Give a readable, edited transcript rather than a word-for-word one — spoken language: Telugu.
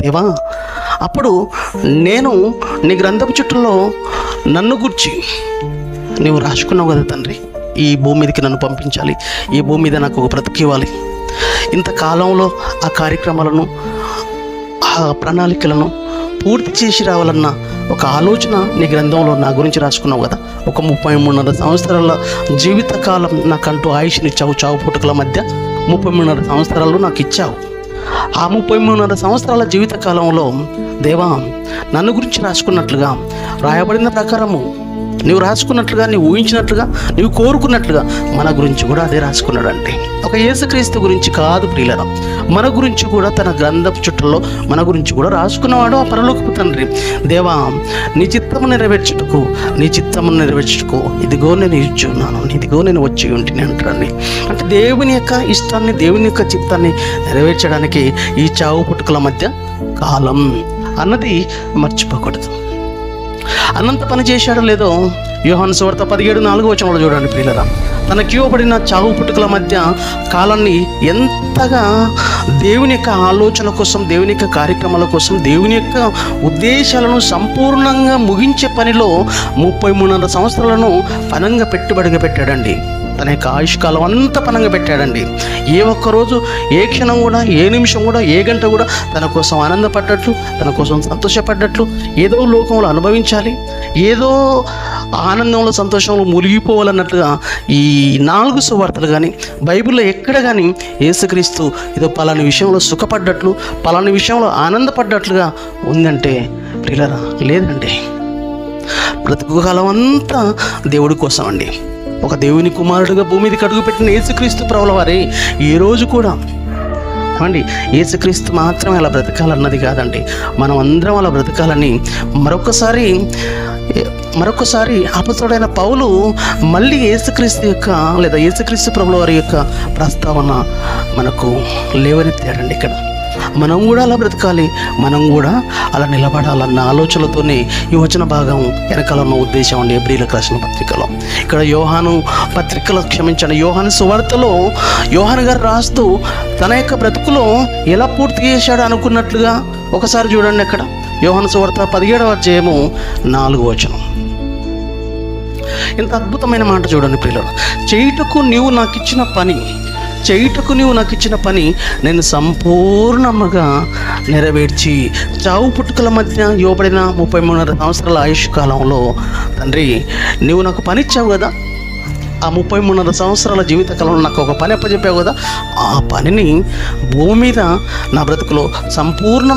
దేవా, అప్పుడు నేను నీ గ్రంథపు చుట్టలో నన్ను గుర్చి నువ్వు రాసుకున్నావు కదా తండ్రి, ఈ భూమి మీదకి నన్ను పంపించాలి, ఈ భూమి మీద నాకు ఒక బ్రతికి ఇవ్వాలి. ఇంతకాలంలో ఆ కార్యక్రమాలను, ఆ ప్రణాళికలను పూర్తి చేసి రావాలన్న ఒక ఆలోచన నీ గ్రంథంలో నా గురించి రాసుకున్నావు కదా. ఒక 33.5 సంవత్సరాల జీవితకాలం నాకంటూ ఆయుష్నిచ్చావు. చావు పుట్టుకల మధ్య 33.5 సంవత్సరాలు నాకు ఇచ్చావు. ఆ 33.5 సంవత్సరాల జీవితకాలంలో దేవా, నన్ను గురించి రాసుకున్నట్లుగా, రాయబడిన ప్రకారము నువ్వు రాసుకున్నట్లుగా, నువ్వు ఊహించినట్లుగా, నువ్వు కోరుకున్నట్లుగా మన గురించి కూడా అదే రాసుకున్నాడంటే. ఒక యేసుక్రీస్తు గురించి కాదు ప్రియులరా, మన గురించి కూడా తన గ్రంథపు చుట్టల్లో మన గురించి కూడా రాసుకున్నవాడు ఆ పరలోకపు తండ్రి. దేవా, నీ చిత్తము నెరవేర్చుటకు ఇదిగో నేను ఇచ్చున్నాను, ఇదిగో నేను వచ్చి ఉంటిని అంటాడండి. అంటే దేవుని యొక్క ఇష్టాన్ని, దేవుని యొక్క చిత్తాన్ని నెరవేర్చడానికి ఈ చావు పుట్టుకల మధ్య కాలం అన్నది మర్చిపోకూడదు. అన్నంత పని చేశాడో లేదో యోహాను సువార్త 17:4 చూడండి ప్రియులరా. తనకి ఇవ్వబడిన చావు పుట్టుకల మధ్య కాలాన్ని ఎంతగా దేవుని యొక్క ఆలోచన కోసం, దేవుని యొక్క కార్యక్రమాల కోసం, దేవుని యొక్క ఉద్దేశాలను సంపూర్ణంగా ముగించే పనిలో 33.5 సంవత్సరాలను పనంగా పెట్టుబడిగా పెట్టాడండి. తన యొక్క ఆయుష్కాలం అంతా పనంగా పెట్టాడండి. ఏ ఒక్కరోజు, ఏ క్షణం కూడా, ఏ నిమిషం కూడా, ఏ గంట కూడా తన కోసం ఆనందపడ్డట్లు, తన కోసం సంతోషపడ్డట్లు, ఏదో లోకంలో అనుభవించాలి, ఏదో ఆనందంలో, సంతోషంలో మునిగిపోవాలన్నట్లుగా ఈ 4 సువార్తలు కానీ, బైబిల్లో ఎక్కడ కానీ యేసుక్రీస్తు ఏదో పలాని విషయంలో సుఖపడ్డట్లు, పలాని విషయంలో ఆనందపడ్డట్లుగా ఉందంటే ప్రియులారా, లేదండి. బ్రతుకు కాలం అంతా దేవుడి కోసం అండి. ఒక దేవుని కుమారుడుగా భూమి మీదకి అడుగుపెట్టిన యేసుక్రీస్తు ప్రభుల వారే ఈ రోజు కూడా అండి, యేసుక్రీస్తు మాత్రమే అలా బ్రతకాలన్నది కాదండి, మనం అందరం అలా బ్రతకాలని మరొకసారి అపొస్తలుడైన పౌలు మళ్ళీ యేసుక్రీస్తు యొక్క, లేదా యేసుక్రీస్తు ప్రభుల వారి యొక్క ప్రస్తావన మనకు లేవనెత్తాడండి. ఇక్కడ మనం కూడా అలా బ్రతకాలి, మనం కూడా అలా నిలబడాలన్న ఆలోచనలతోనే ఈ వచన భాగం వెనకాల ఉన్న ఉద్దేశం అండి. హెబ్రీయులకు రాసిన పత్రికలో, ఇక్కడ యోహాను సువార్తలో యోహాను గారు రాస్తూ తన యొక్క బ్రతుకులో ఎలా పూర్తి చేశాడు అనుకున్నట్లుగా ఒకసారి చూడండి. అక్కడ యోహాను సువార్త 17:4 ఇంత అద్భుతమైన మాట చూడండి ప్రియులారా. చేయుటకు నీవు నాకు ఇచ్చిన పని నేను సంపూర్ణముగా నెరవేర్చి, చావు పుట్టుకల మధ్య ఇవ్వబడిన 33.5 సంవత్సరాల ఆయుష్ కాలంలో తండ్రి, నువ్వు నాకు పని ఇచ్చావు కదా. ఆ 33.5 సంవత్సరాల జీవితకాలంలో నాకు ఒక పని అప్పచెప్పావు కదా. ఆ పనిని భూమి మీద నా బ్రతుకులో సంపూర్ణ